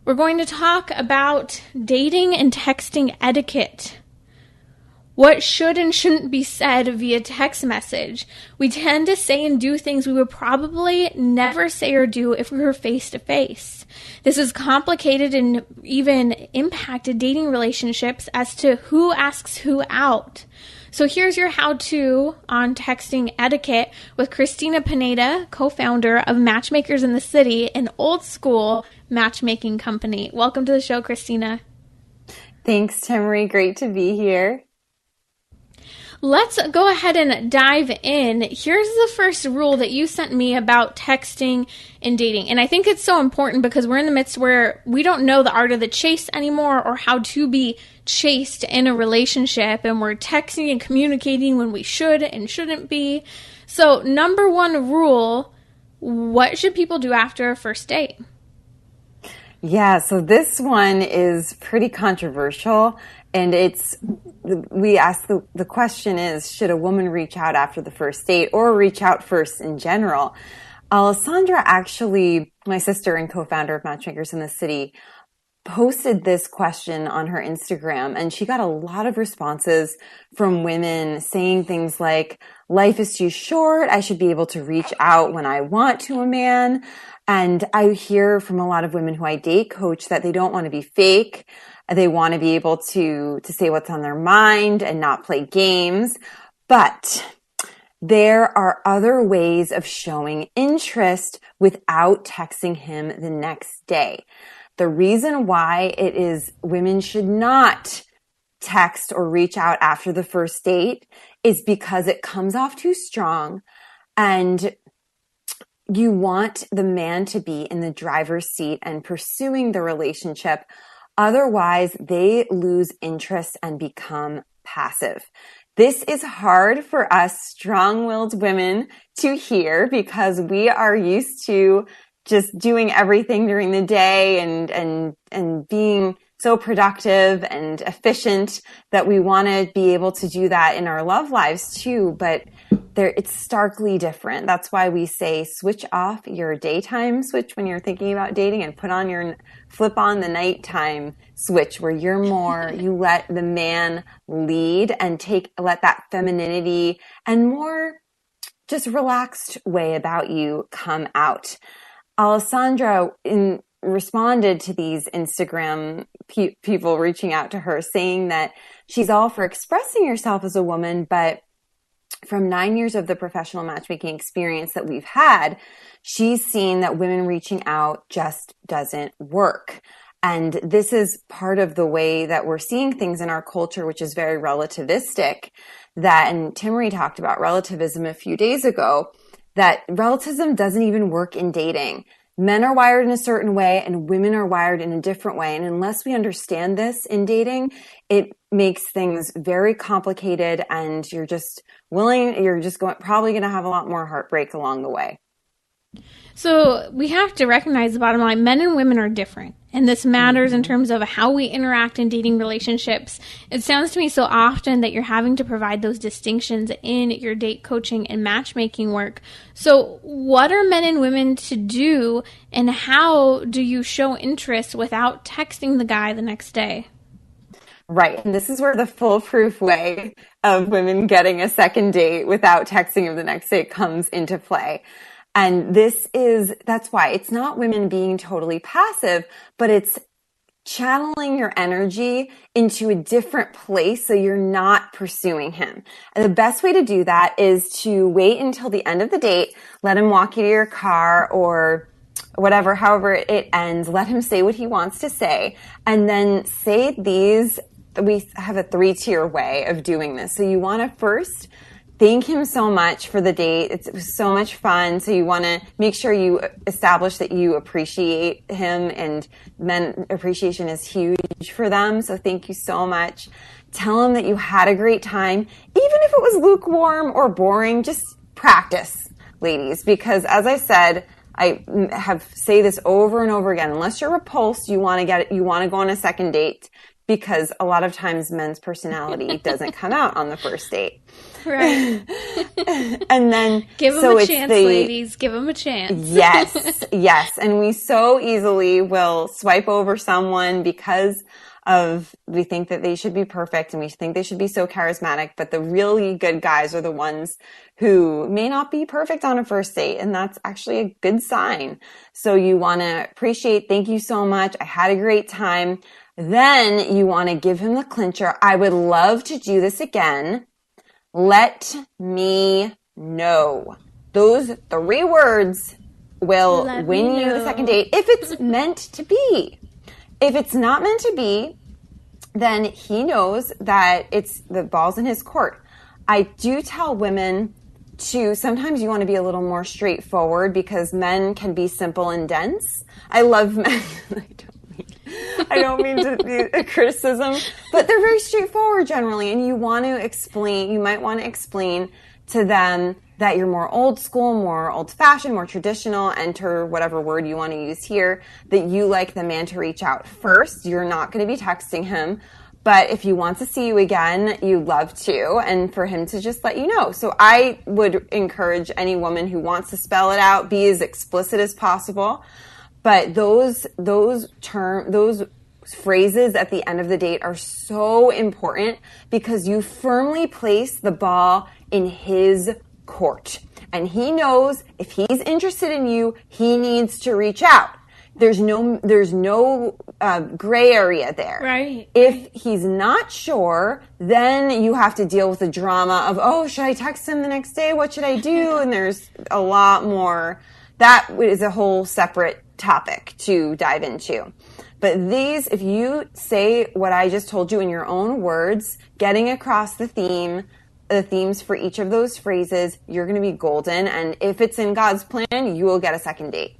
We're going to talk about dating and texting etiquette. What should and shouldn't be said via text message. We tend to say and do things we would probably never say or do if we were face to face. This is complicated and even impacted dating relationships as to who asks who out. So here's your how-to on texting etiquette with Cristina Pineda, co-founder of Matchmakers in the City, an old school matchmaking company. Welcome to the show, Cristina. Thanks, Timmery. Great to be here. Let's go ahead and dive in. Here's the first rule that you sent me about texting and dating. And I think it's so important because we're in the midst where we don't know the art of the chase anymore or how to be chased in a relationship. And we're texting and communicating when we should and shouldn't be. So number one rule, what should people do after a first date? Yeah, so this one is pretty controversial. And we ask the question is, should a woman reach out after the first date or reach out first in general? Alessandra, actually, my sister and co-founder of Matchmakers in the City, posted this question on her Instagram, and she got a lot of responses from women saying things like, life is too short, I should be able to reach out when I want to a man. And I hear from a lot of women who I date coach that they don't want to be fake. They want to be able to say what's on their mind and not play games. But there are other ways of showing interest without texting him the next day. The reason why it is women should not text or reach out after the first date is because it comes off too strong, and you want the man to be in the driver's seat and pursuing the relationship. Otherwise, they lose interest and become passive. This is hard for us strong-willed women to hear because we are used to just doing everything during the day and being so productive and efficient that we want to be able to do that in our love lives too. But it's starkly different. That's why we say switch off your daytime switch when you're thinking about dating and flip on the nighttime switch where you let the man lead and let that femininity and more just relaxed way about you come out. Alessandra responded to these Instagram people reaching out to her saying that she's all for expressing yourself as a woman, but from 9 years of the professional matchmaking experience that we've had, she's seen that women reaching out just doesn't work. And this is part of the way that we're seeing things in our culture, which is very relativistic, and Timmery talked about relativism a few days ago, that relativism doesn't even work in dating. Men are wired in a certain way and women are wired in a different way. And unless we understand this in dating, it makes things very complicated, and you're probably going to have a lot more heartbreak along the way. So we have to recognize the bottom line. Men and women are different. And this matters in terms of how we interact in dating relationships. It sounds to me so often that you're having to provide those distinctions in your date coaching and matchmaking work. So what are men and women to do, and how do you show interest without texting the guy the next day? Right. And this is where the foolproof way of women getting a second date without texting him the next day comes into play. And that's why it's not women being totally passive, but it's channeling your energy into a different place so you're not pursuing him. And the best way to do that is to wait until the end of the date, let him walk you to your car or whatever, however it ends, let him say what he wants to say, and then say these. We have a 3-tier way of doing this. So you want to first thank him so much for the date. It was so much fun. So you want to make sure you establish that you appreciate him, and men appreciation is huge for them. So thank you so much. Tell him that you had a great time. Even if it was lukewarm or boring, just practice, ladies, because as I said, I say this over and over again. Unless you're repulsed, you want to go on a second date. because a lot of times men's personality doesn't come out on the first date. Right. And then give them a chance, ladies. Give them a chance. Yes. And we so easily will swipe over someone because we think that they should be perfect and we think they should be so charismatic, but the really good guys are the ones who may not be perfect on a first date. And that's actually a good sign. So you want to appreciate, thank you so much. I had a great time. Then you want to give him the clincher. I would love to do this again. Let me know. Those 3 words will win you the second date if it's meant to be. If it's not meant to be, then he knows that it's the ball's in his court. I do tell women to sometimes you want to be a little more straightforward because men can be simple and dense. I love men. I don't mean to be a criticism, but they're very straightforward generally. And you might want to explain to them that you're more old school, more old fashioned, more traditional, enter whatever word you want to use here, that you like the man to reach out first. You're not going to be texting him, but if he wants to see you again, you'd love to, and for him to just let you know. So I would encourage any woman who wants to spell it out, be as explicit as possible. But those phrases at the end of the date are so important because you firmly place the ball in his court. And he knows if he's interested in you, he needs to reach out. There's no gray area there. Right. If he's not sure, then you have to deal with the drama of, oh, should I text him the next day? What should I do? And there's a lot more. That is a whole separate topic to dive into. But if you say what I just told you in your own words, getting across the themes for each of those phrases, you're going to be golden. And if it's in God's plan, you will get a second date.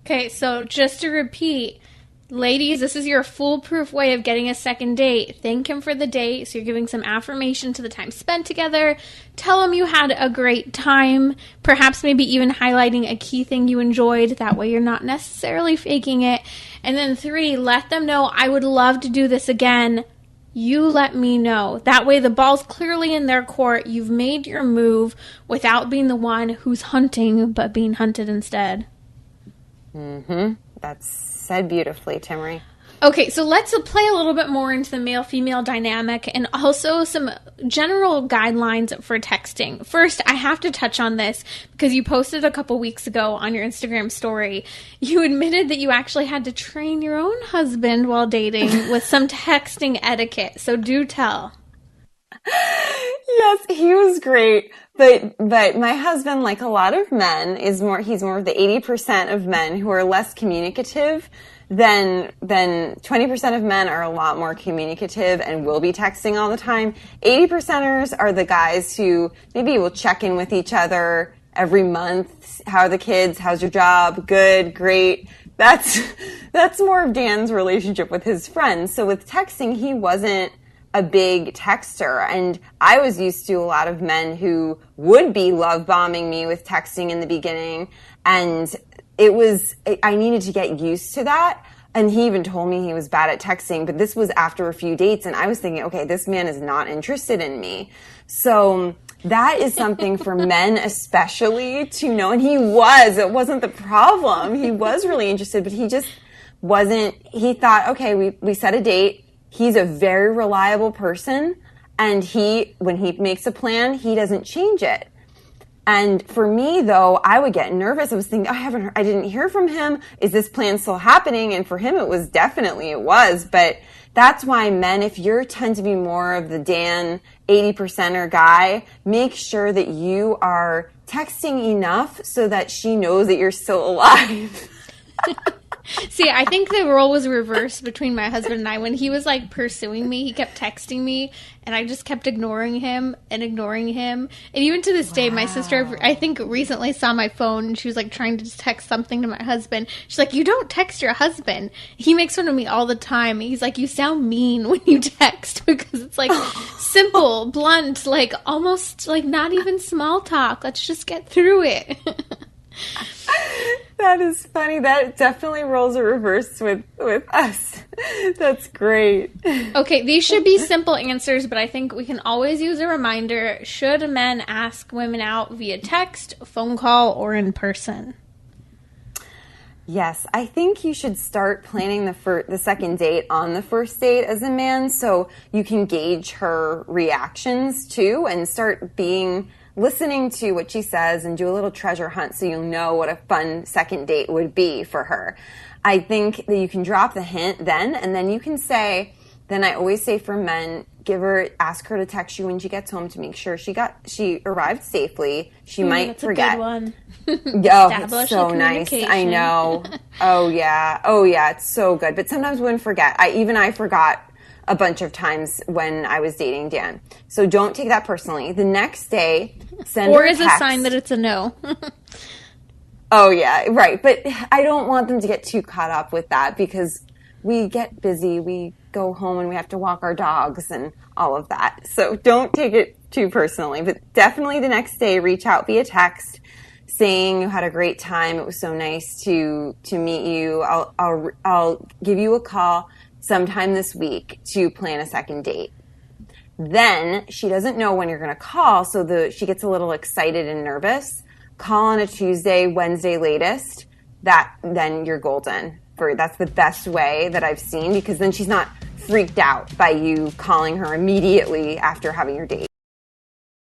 Okay, so just to repeat, ladies, this is your foolproof way of getting a second date. Thank him for the date. So you're giving some affirmation to the time spent together. Tell him you had a great time. Perhaps maybe even highlighting a key thing you enjoyed. That way you're not necessarily faking it. And then 3, let them know, I would love to do this again. You let me know. That way the ball's clearly in their court. You've made your move without being the one who's hunting, but being hunted instead. Mm-hmm. That's said beautifully, Timmery. Okay, so let's play a little bit more into the male-female dynamic and also some general guidelines for texting. First, I have to touch on this because you posted a couple weeks ago on your Instagram story. You admitted that you actually had to train your own husband while dating with some texting etiquette. So do tell. Yes, he was great. But my husband, like a lot of men, he's more of the 80% of men who are less communicative than 20% of men are a lot more communicative and will be texting all the time. 80%ers are the guys who maybe will check in with each other every month. How are the kids? How's your job? Good, great. That's more of Dan's relationship with his friends. So with texting, he wasn't a big texter. And I was used to a lot of men who would be love bombing me with texting in the beginning. And I needed to get used to that. And he even told me he was bad at texting, but this was after a few dates. And I was thinking, okay, this man is not interested in me. So that is something for men especially to know. And it wasn't the problem. He was really interested, but he just wasn't, he thought, okay, we set a date. He's a very reliable person, and when he makes a plan, he doesn't change it. And for me, though, I would get nervous. I was thinking, I didn't hear from him. Is this plan still happening? And for him, it was. But that's why men, if you tend to be more of the Dan 80%er guy, make sure that you are texting enough so that she knows that you're still alive. See, I think the role was reversed between my husband and I. When he was, pursuing me, he kept texting me, and I just kept ignoring him. And even to this day, my sister, I think, recently saw my phone, and she was, trying to text something to my husband. She's like, you don't text your husband. He makes fun of me all the time. He's like, you sound mean when you text, because it's, simple, blunt, almost, not even small talk. Let's just get through it. That is funny. That definitely roles a reverse with us. That's great. Okay, these should be simple answers, but I think we can always use a reminder. Should men ask women out via text, phone call, or in person? Yes, I think you should start planning the second date on the first date as a man, so you can gauge her reactions too and start listening to what she says and do a little treasure hunt so you'll know what a fun second date would be for her. I think that you can drop the hint then, and then you can say, then I always say for men, ask her to text you when she gets home to make sure she arrived safely. She might that's forget. A good one. Oh, it's so nice. I know. Oh yeah, it's so good. But sometimes women forget. I forgot a bunch of times when I was dating Dan. So don't take that personally. The next day, send her a text. Or is a sign that it's a no. Oh yeah, right. But I don't want them to get too caught up with that because we get busy. We go home and we have to walk our dogs and all of that. So don't take it too personally. But definitely the next day, reach out via text saying you had a great time. It was so nice to meet you. I'll give you a call sometime this week to plan a second date. Then she doesn't know when you're going to call, so she gets a little excited and nervous. Call on a Tuesday, Wednesday latest. Then you're golden. That's the best way that I've seen, because then she's not freaked out by you calling her immediately after having your date.